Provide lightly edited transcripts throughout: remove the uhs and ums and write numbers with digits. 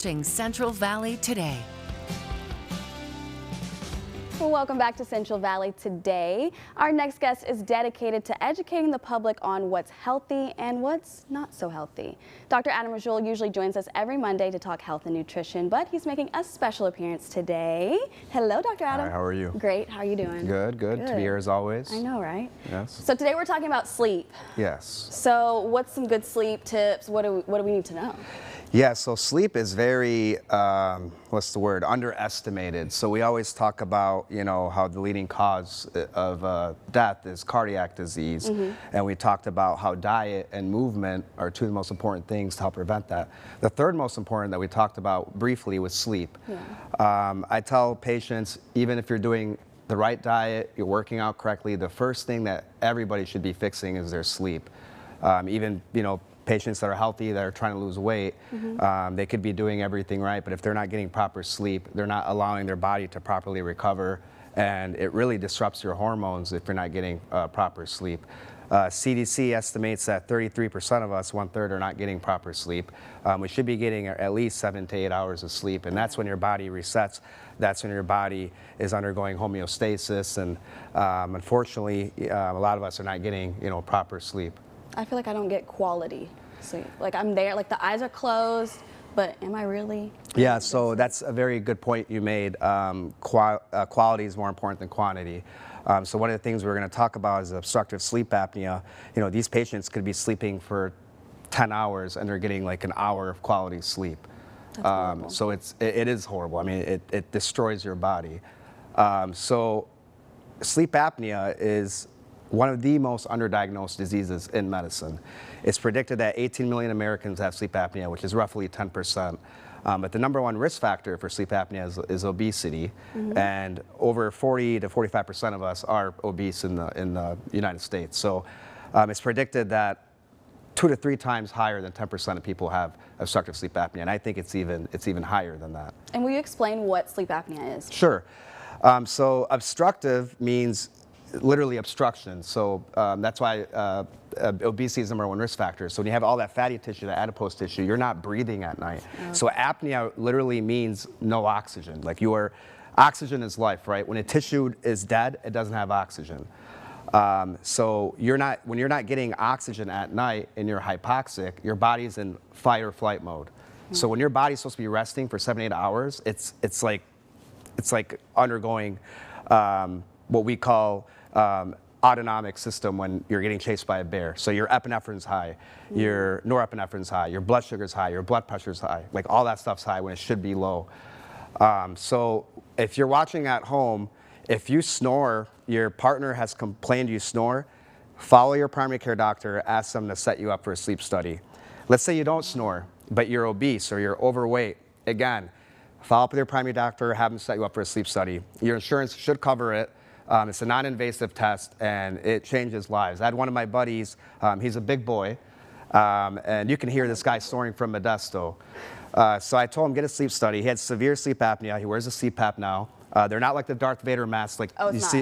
Watching Central Valley Today. Well, welcome back to Central Valley Today. Our next guest is dedicated to educating the public on what's healthy and what's not so healthy. Dr. Adam Rajul usually joins us every Monday to talk health and nutrition, but he's making a special appearance today. Hello, Dr. Adam. Hi, how are you? Great. How are you doing? Good. To be here as always. I know, right? Yes. So today we're talking about sleep. Yes. So what's some good sleep tips? What do we need to know? Yeah, so sleep is very, underestimated. So we always talk about, how the leading cause of death is cardiac disease. And we talked about how diet and movement are two of the most important things to help prevent that. The third most important that we talked about briefly was sleep. Yeah. I tell patients, even if you're doing the right diet, you're working out correctly, the first thing that everybody should be fixing is their sleep. Even, patients that are healthy, that are trying to lose weight, they could be doing everything right, but if they're not getting proper sleep, they're not allowing their body to properly recover, and it really disrupts your hormones if you're not getting proper sleep. CDC estimates that 33% of us, 1/3, are not getting proper sleep. We should be getting at least 7 to 8 hours of sleep, and that's when your body resets. That's when your body is undergoing homeostasis, and unfortunately, a lot of us are not getting, proper sleep. I feel like I don't get quality sleep. Like I'm there, like the eyes are closed, but am I really? Yeah, so that's a very good point you made. Quality is more important than quantity. So one of the things we're going to talk about is obstructive sleep apnea. These patients could be sleeping for 10 hours and they're getting like an hour of quality sleep. So it is horrible. I mean, it destroys your body. So sleep apnea is one of the most underdiagnosed diseases in medicine. It's predicted that 18 million Americans have sleep apnea, which is roughly 10%. But the number one risk factor for sleep apnea is obesity, and over 40 to 45% of us are obese in the United States. So it's predicted that 2 to 3 times higher than 10% of people have obstructive sleep apnea, and I think it's even higher than that. And will you explain what sleep apnea is? Sure. So obstructive means literally obstruction. So that's why obesity is the number one risk factor. So when you have all that fatty tissue, that adipose tissue, you're not breathing at night. Okay. So apnea literally means no oxygen. Like oxygen is life, right? When a tissue is dead, it doesn't have oxygen. So when you're not getting oxygen at night and you're hypoxic, your body's in fight or flight mode. So when your body's supposed to be resting for 7 to 8 hours, it's like undergoing what we call autonomic system when you're getting chased by a bear. So your epinephrine's high, your norepinephrine's high, your blood sugar's high, your blood pressure's high. Like all that stuff's high when it should be low. So if you're watching at home, if you snore, your partner has complained you snore, follow your primary care doctor, ask them to set you up for a sleep study. Let's say you don't snore, but you're obese or you're overweight. Again, follow up with your primary doctor, have them set you up for a sleep study. Your insurance should cover it. It's a non-invasive test, and it changes lives. I had one of my buddies, he's a big boy, and you can hear this guy snoring from Modesto. So I told him, get a sleep study. He had severe sleep apnea. He wears a CPAP now. They're not like the Darth Vader masks like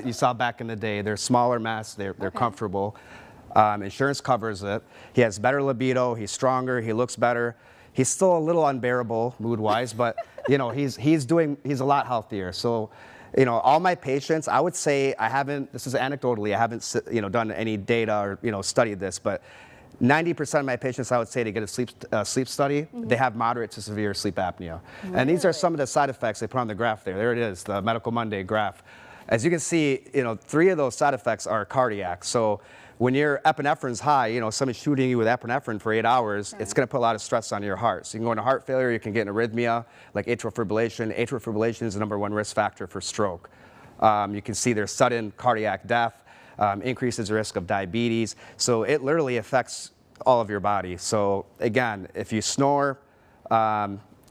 you saw back in the day. They're smaller masks. They're comfortable. Insurance covers it. He has better libido. He's stronger. He looks better. He's still a little unbearable mood-wise, but he's a lot healthier. So, all my patients, I would say this is anecdotally, I haven't done any data or studied this, but 90% of my patients, I would say, to get a sleep study, they have moderate to severe sleep apnea. Really? And these are some of the side effects they put on the graph there. There it is, the Medical Monday graph. As you can see, 3 of those side effects are cardiac. So when your epinephrine's high, someone's shooting you with epinephrine for 8 hours, it's going to put a lot of stress on your heart. So you can go into heart failure, you can get an arrhythmia, like atrial fibrillation. Atrial fibrillation is the number one risk factor for stroke. You can see there's sudden cardiac death, increases the risk of diabetes. So it literally affects all of your body. So again, if you snore,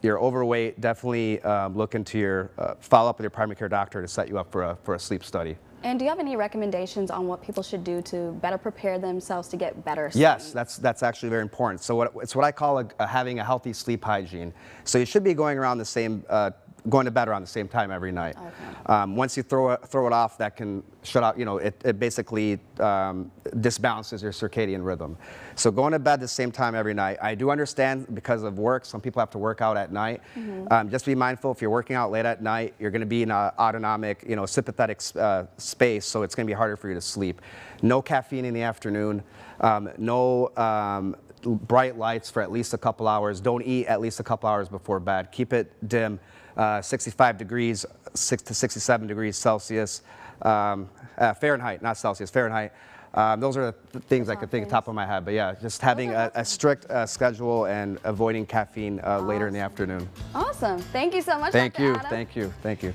you're overweight, definitely look into follow up with your primary care doctor to set you up for a sleep study. And do you have any recommendations on what people should do to better prepare themselves to get better sleep? Yes, that's actually very important. So it's what I call having a healthy sleep hygiene. So you should be going around the same, going to bed around the same time every night. Okay. Once you throw it off, that can shut out. You know, it basically disbalances your circadian rhythm. So going to bed the same time every night. I do understand because of work, some people have to work out at night. Just be mindful if you're working out late at night, you're going to be in an autonomic, sympathetic space, so it's going to be harder for you to sleep. No caffeine in the afternoon. No bright lights for at least a couple hours. Don't eat at least a couple hours before bed. Keep it dim. 65 degrees, 6 to 67 degrees Celsius, Fahrenheit, not Celsius, Fahrenheit. Those are the things I could think of top of my head. But yeah, just having a strict schedule and avoiding caffeine later in the afternoon. Awesome. Thank you so much, Thank Dr. you. Adam. Thank you. Thank you.